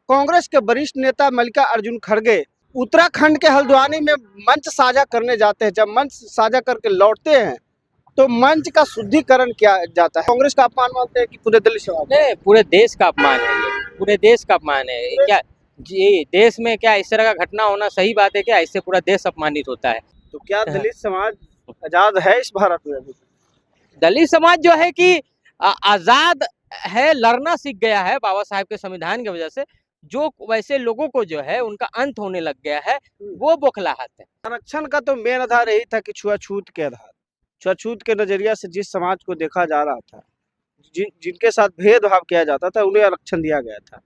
कांग्रेस के वरिष्ठ नेता मल्लिकार्जुन खड़गे उत्तराखंड के हल्द्वानी में मंच साझा करने जाते हैं। जब मंच साझा करके लौटते हैं तो मंच का शुद्धिकरण किया जाता है। कांग्रेस का अपमान मानते हैं कि पूरे दिल्ली से नहीं, पूरे देश का अपमान है ये, पूरे देश का अपमान है क्या जी। देश में क्या इस तरह का घटना होना सही बात है क्या? इससे पूरा देश अपमानित होता है। तो क्या दलित समाज आजाद है इस भारत में? अभी दलित समाज जो है कि आजाद है, लड़ना सीख गया है बाबा साहेब के संविधान की वजह से। जो वैसे लोगों को जो है उनका अंत होने लग गया है, वो बौखलाहट है। आरक्षण का तो मेन आधार यही था कि छुआछूत के आधार, छुआछूत के नजरिया से जिस समाज को देखा जा रहा था, जिनके साथ भेदभाव किया जाता था, उन्हें आरक्षण दिया गया था।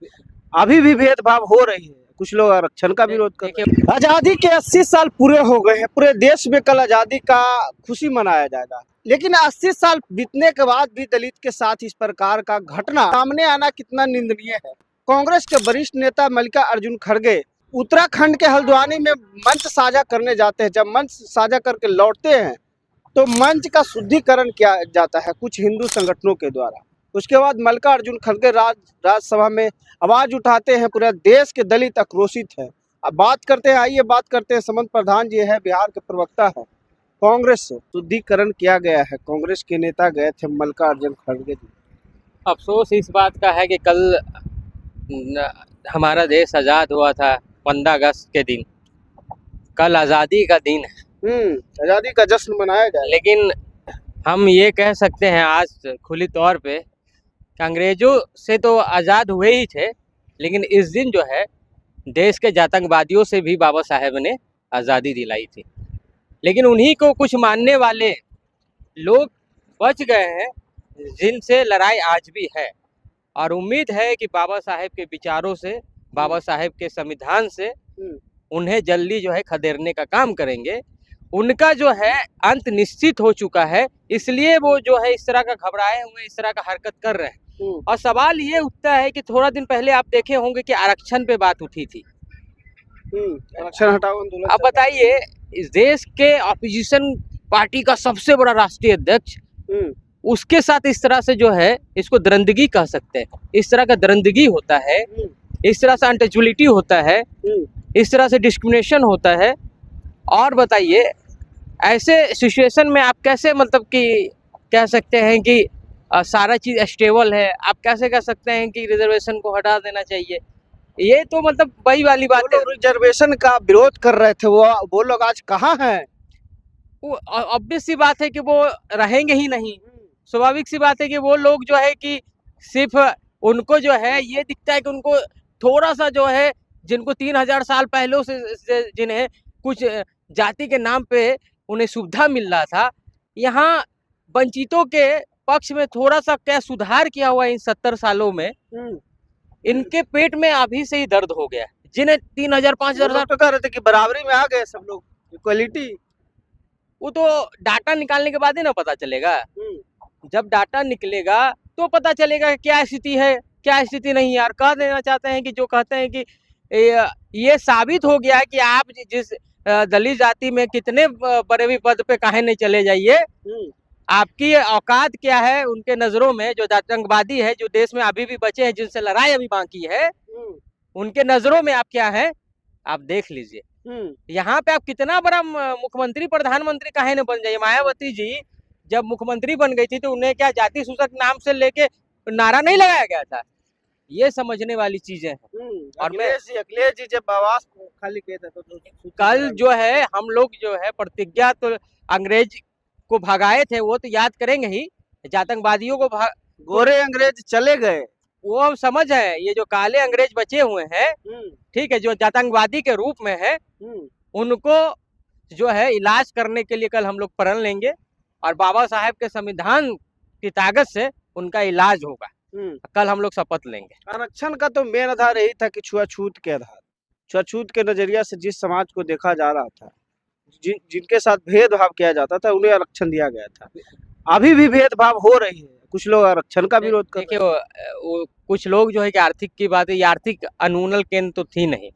अभी भी भेदभाव हो रही है, कुछ लोग आरक्षण का विरोध कर रहे हैं। आजादी के 80 साल पूरे हो गए हैं। पूरे देश में कल आजादी का खुशी मनाया जाएगा, लेकिन 80 साल बीतने के बाद भी दलित के साथ इस प्रकार का घटना सामने आना कितना निंदनीय है। कांग्रेस के वरिष्ठ नेता मल्लिकार्जुन खड़गे उत्तराखंड के हल्द्वानी में मंच साझा करने जाते हैं। जब मंच साझा करके लौटते हैं तो मंच का शुद्धिकरण किया जाता है कुछ हिंदू संगठनों के द्वारा। उसके बाद मल्लिकार्जुन खड़गे राज्यसभा में आवाज उठाते हैं। पूरा देश के दलित आक्रोशित है। अब बात करते हैं, आइए बात करते हैं। समंत प्रधान जी है, बिहार के प्रवक्ता है। कांग्रेस से शुद्धिकरण किया गया है। कांग्रेस के नेता गए थे मल्लिकार्जुन खड़गे जी। अफसोस इस बात का है कि कल हमारा देश आज़ाद हुआ था 15 अगस्त के दिन। कल आज़ादी का दिन है, आजादी का जश्न मनाया जाए। लेकिन हम ये कह सकते हैं आज खुली तौर पे कि अंग्रेजों से तो आज़ाद हुए ही थे, लेकिन इस दिन जो है देश के आतंकवादियों से भी बाबा साहेब ने आज़ादी दिलाई थी। लेकिन उन्हीं को कुछ मानने वाले लोग बच गए हैं, जिनसे लड़ाई आज भी है। और उम्मीद है कि बाबा साहेब के विचारों से, बाबा साहेब के संविधान से उन्हें जल्दी जो है खदेड़ने का काम करेंगे। उनका जो है अंत निश्चित हो चुका है, इसलिए वो जो है इस तरह का घबराए हुए, इस तरह का हरकत कर रहे हैं। और सवाल ये उठता है कि थोड़ा दिन पहले आप देखे होंगे कि आरक्षण पे बात उठी थी। आरक्षण हटाओ आंदोलन। अब बताइए, इस देश के ऑपोजिशन पार्टी का सबसे बड़ा राष्ट्रीय अध्यक्ष, उसके साथ इस तरह से जो है, इसको दरिंदगी कह सकते हैं, इस तरह का दरिंदगी होता है, इस तरह से अनटचबिलिटी होता है, इस तरह से डिस्क्रिमिनेशन होता है। और बताइए, ऐसे सिचुएशन में आप कैसे मतलब कि कह सकते हैं कि सारा चीज़ स्टेबल है? आप कैसे कह सकते हैं कि रिजर्वेशन को हटा देना चाहिए? ये तो मतलब वही वाली बात है। रिजर्वेशन का विरोध कर रहे थे, वो लोग आज कहाँ हैं? वो ऑब्वियस सी बात है कि वो रहेंगे ही नहीं। स्वाभाविक सी बात है कि वो लोग जो है कि सिर्फ उनको जो है ये दिखता है कि उनको थोड़ा सा जो है, जिनको 3000 साल पहले से जिन्हें कुछ जाति के नाम पे उन्हें सुविधा मिल रहा था, यहाँ वंचितों के पक्ष में थोड़ा सा क्या सुधार किया हुआ इन 70 सालों में, इनके पेट में अभी से ही दर्द हो गया। जिन्हें 3000 5000 साल तो कह रहे थे कि बराबरी में आ गए सब लोग, इक्वलिटी। वो तो डाटा निकालने के बाद ही ना पता चलेगा। जब डाटा निकलेगा तो पता चलेगा क्या स्थिति है, क्या स्थिति नहीं। यार कह देना चाहते हैं कि जो कहते हैं कि ये साबित हो गया है कि आप जिस दलित जाति में कितने बड़े भी पद पे काहे नहीं चले जाइए, आपकी औकात क्या है उनके नजरों में। जो आतंकवादी है, जो देश में अभी भी बचे हैं, जिनसे लड़ाई अभी बाकी है, उनके नजरों में आप क्या है, आप देख लीजिए। यहाँ पे आप कितना बड़ा मुख्यमंत्री प्रधानमंत्री काहे न बन जाइए। मायावती जी जब मुख्यमंत्री बन गई थी तो उन्हें क्या जाति सूचक नाम से लेके नारा नहीं लगाया गया था? ये समझने वाली चीजें हैं। और मैं अखिलेश जी जब आवास खाली किए थे तो कल जो है हम लोग जो है प्रतिज्ञा तो अंग्रेज को भगाए थे, वो तो याद करेंगे ही। आतंकवादियों को गोरे अंग्रेज चले गए, वो हम समझ है। ये जो काले अंग्रेज बचे हुए हैं, ठीक है, जो आतंकवादी के रूप में है, उनको जो है इलाज करने के लिए कल हम लोग प्रण लेंगे और बाबा साहेब के संविधान की ताकत से उनका इलाज होगा। कल हम लोग शपथ लेंगे। आरक्षण का तो मेन आधार यही था कि छुआछूत के आधार, छुआछूत के नजरिया से जिस समाज को देखा जा रहा था, जिनके साथ भेदभाव किया जाता था, उन्हें आरक्षण दिया गया था। अभी भी भेदभाव हो रही है, कुछ लोग आरक्षण का विरोध कर रहे हैं। वो कुछ लोग जो है कि आर्थिक की बात है, ये आर्थिक अनुन्नल केंद्र तो थी नहीं,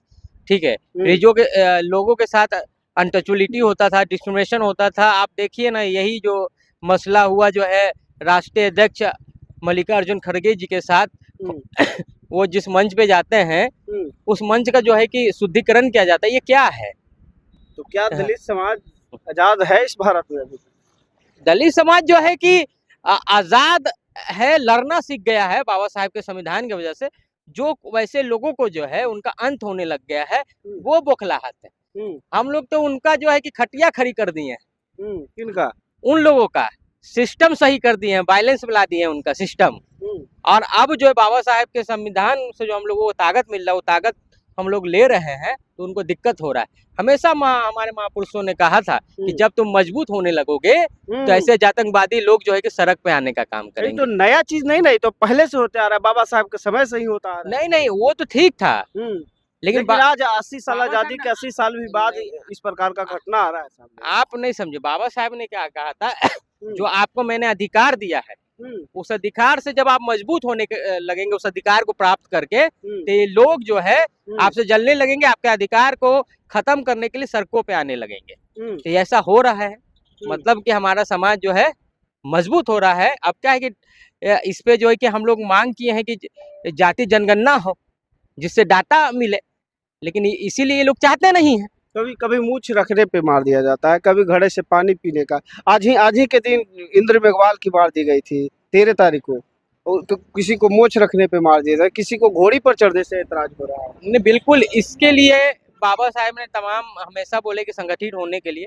ठीक है। जो के लोगों के साथ अनटचबिलिटी होता था, डिस्क्रिमिनेशन होता था। आप देखिए ना, यही जो मसला हुआ जो है राष्ट्रीय अध्यक्ष मल्लिकार्जुन खड़गे जी के साथ, वो जिस मंच पे जाते हैं उस मंच का जो है कि शुद्धिकरण किया जाता है, ये क्या है? तो क्या दलित समाज आजाद है इस भारत में अभी? दलित समाज जो है कि आजाद है, लड़ना सीख गया है बाबा साहेब के संविधान की वजह से। जो वैसे लोगों को जो है उनका अंत होने लग गया है, वो बौखलाहट है। हम लोग तो उनका जो है कि खटिया खड़ी कर दिए हैं। किनका? उन लोगों का सिस्टम सही कर दिए हैं, बैलेंस मिला दिए हैं उनका सिस्टम। और अब जो है बाबा साहेब के संविधान से जो हम लोगों को ताकत मिल रहा है, वो ताकत हम लोग ले रहे हैं, तो उनको दिक्कत हो रहा है। हमेशा हमारे महापुरुषों ने कहा था कि जब तुम मजबूत होने लगोगे तो ऐसे आतंकवादी लोग जो है कि सड़क पे आने का काम ये करेंगे। तो नया चीज नहीं, नहीं तो पहले से होते आ रहा है, बाबा साहब के समय से ही होता आ रहा है। नहीं, वो तो ठीक था, लेकिन आज 80 साल बाबा आजादी के 80 साल भी बाद इस प्रकार का घटना आ रहा है सामने। आप नहीं समझे। बाबा साहब ने क्या कहा था, जो आपको मैंने अधिकार दिया है, उस अधिकार से जब आप मजबूत होने के लगेंगे, उस अधिकार को प्राप्त करके, तो ये लोग जो है आपसे जलने लगेंगे, आपके अधिकार को खत्म करने के लिए सड़कों पे आने लगेंगे। तो ऐसा हो रहा है, मतलब कि हमारा समाज जो है मजबूत हो रहा है। अब क्या है कि इस पे जो है कि हम लोग मांग किए हैं कि जाति जनगणना हो, जिससे डाटा मिले, लेकिन इसीलिए ये लोग चाहते नहीं है। कभी कभी मूछ रखने पे मार दिया जाता है, कभी घड़े से पानी पीने का। आज ही के दिन इंद्र मेघवाल की मार दी गई थी 13 तारीख को। तो किसी को मोछ रखने पे मार दिया था, किसी को घोड़ी पर चढ़ने से ऐतराज हो रहा है। नहीं, बिल्कुल इसके लिए बाबा साहब ने तमाम हमेशा बोले कि संगठित होने के लिए,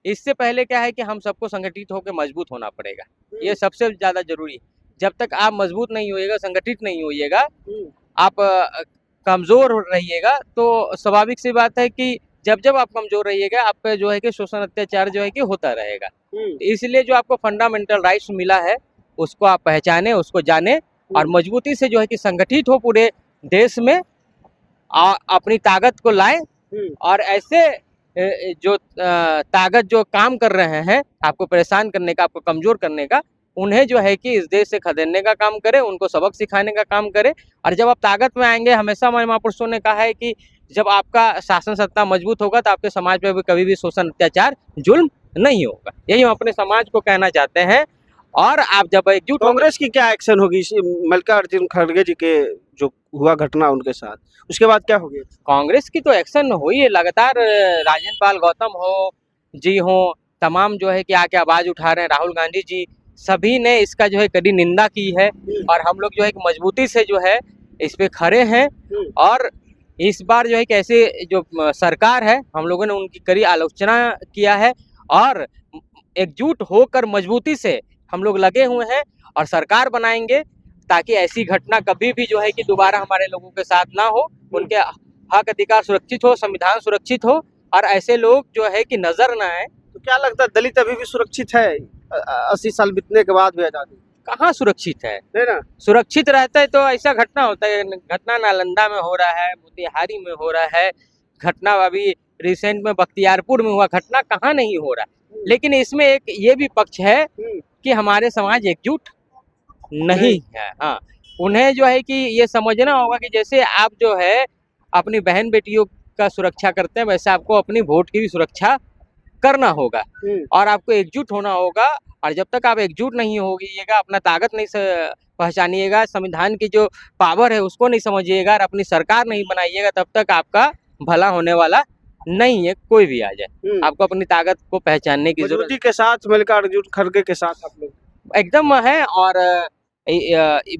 इससे पहले क्या है कि हम सबको संगठित होकर मजबूत होना पड़ेगा। ये सबसे ज्यादा जरूरी है। जब तक आप मजबूत नहीं होइएगा, संगठित नहीं होइएगा, आप कमजोर रहिएगा, तो स्वाभाविक सी बात है कि जब आप कमजोर रहिएगा, आप पे जो है कि शोषण अत्याचार जो है कि होता रहेगा। इसलिए जो आपको फंडामेंटल राइट्स मिला है, उसको आप पहचाने, उसको जाने, और मजबूती से जो है कि संगठित हो पूरे देश में, अपनी ताकत को लाए। और ऐसे जो ताकत जो काम कर रहे हैं आपको परेशान करने का, आपको कमजोर करने का, उन्हें जो है कि इस देश से खदेड़ने का काम करे, उनको सबक सिखाने का काम करे। और जब आप ताकत में आएंगे, हमेशा हमारे महापुरुषों ने कहा है कि जब आपका शासन सत्ता मजबूत होगा तो आपके समाज पे भी कभी भी शोषण अत्याचार जुल्म नहीं होगा। यही हम अपने समाज को कहना चाहते हैं। और आप जब एकजुट, कांग्रेस की क्या एक्शन होगी मल्लिकार्जुन खड़गे जी के जो हुआ घटना उनके साथ, उसके बाद क्या होगी? कांग्रेस की तो एक्शन हुई है लगातार। राजेंद्र पाल गौतम जी हो, तमाम जो है कि आके आवाज उठा रहे हैं, राहुल गांधी जी, सभी ने इसका जो है कड़ी निंदा की है। और हम लोग जो है मजबूती से जो है इस पे खड़े हैं। और इस बार जो है कि ऐसे जो सरकार है, हम लोगों ने उनकी कड़ी आलोचना किया है, और एकजुट होकर मजबूती से हम लोग लगे हुए हैं और सरकार बनाएंगे, ताकि ऐसी घटना कभी भी जो है कि दोबारा हमारे लोगों के साथ ना हो। उनके हक अधिकार सुरक्षित हो, संविधान सुरक्षित हो, और ऐसे लोग जो है कि नजर ना आए। तो क्या लगता है, दलित अभी भी सुरक्षित है 80 साल बीतने के बाद भी आजादी? कहाँ सुरक्षित है ना? सुरक्षित रहता है तो ऐसा घटना होता है। घटना नालंदा में हो रहा है, मोतिहारी में हो रहा है, घटना अभी रिसेंट में बख्तियारपुर में हुआ, घटना कहाँ नहीं हो रहा। लेकिन इसमें एक ये भी पक्ष है कि हमारे समाज एकजुट नहीं है। हाँ, उन्हें जो है कि ये समझना होगा कि जैसे आप जो है अपनी बहन बेटियों का सुरक्षा करते हैं, वैसे आपको अपनी वोट की भी सुरक्षा करना होगा। और आपको एकजुट होना होगा। और जब तक आप एकजुट नहीं होइएगा, अपना ताकत नहीं पहचानिएगा, संविधान की जो पावर है उसको नहीं समझिएगा, और अपनी सरकार नहीं बनाइएगा, तब तक आपका भला होने वाला नहीं है। कोई भी आ जाए, आपको अपनी ताकत को पहचानने की जरूरत के साथ मल्लिकार्जुन खड़गे के साथ आप लोग एकदम है। और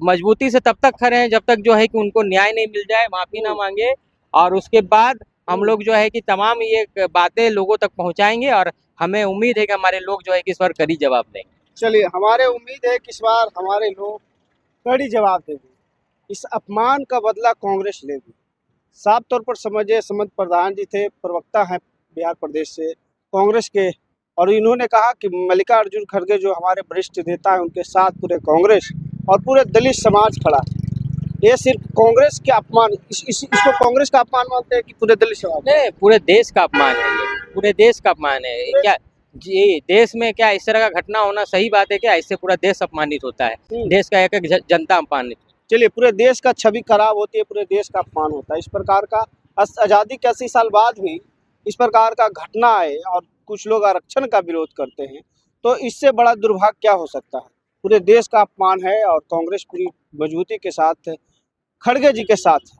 मजबूती से तब तक खड़े हैं जब तक जो है कि उनको न्याय नहीं मिल जाए, माफी ना मांगे। और उसके बाद हम लोग जो है कि तमाम ये बातें लोगों तक पहुंचाएंगे, और हमें उम्मीद है कि हमारे लोग जो है कि इस बार कड़ी जवाब देंगे। चलिए, हमारे उम्मीद है कि इस बार हमारे लोग कड़ी जवाब देंगे। इस अपमान का बदला कांग्रेस लेगी। साफ तौर पर समझिए, समन्त प्रधान जी थे, प्रवक्ता हैं बिहार प्रदेश से कांग्रेस के, और इन्होंने कहा कि मल्लिकार्जुन खड़गे जो हमारे वरिष्ठ नेता हैं, उनके साथ पूरे कांग्रेस और पूरे दलित समाज खड़ा। ये सिर्फ कांग्रेस के अपमान, इसको कांग्रेस का अपमान मानते हैं कि पूरे दलित समाज? नहीं, पूरे देश का अपमान है, ये पूरे देश का अपमान है। क्या जी, देश में क्या इस तरह का घटना होना सही बात है क्या? इससे पूरा देश अपमानित होता है, देश का एक एक जनता अपमानित। चलिए, पूरे देश का छवि खराब होती है, पूरे देश का अपमान होता है। इस प्रकार का आज़ादी के 80 साल बाद भी इस प्रकार का घटना है, और कुछ लोग आरक्षण का विरोध करते हैं, तो इससे बड़ा दुर्भाग्य क्या हो सकता है? पूरे देश का अपमान है, और कांग्रेस पूरी मजबूती के साथ खड़गे जी के साथ है।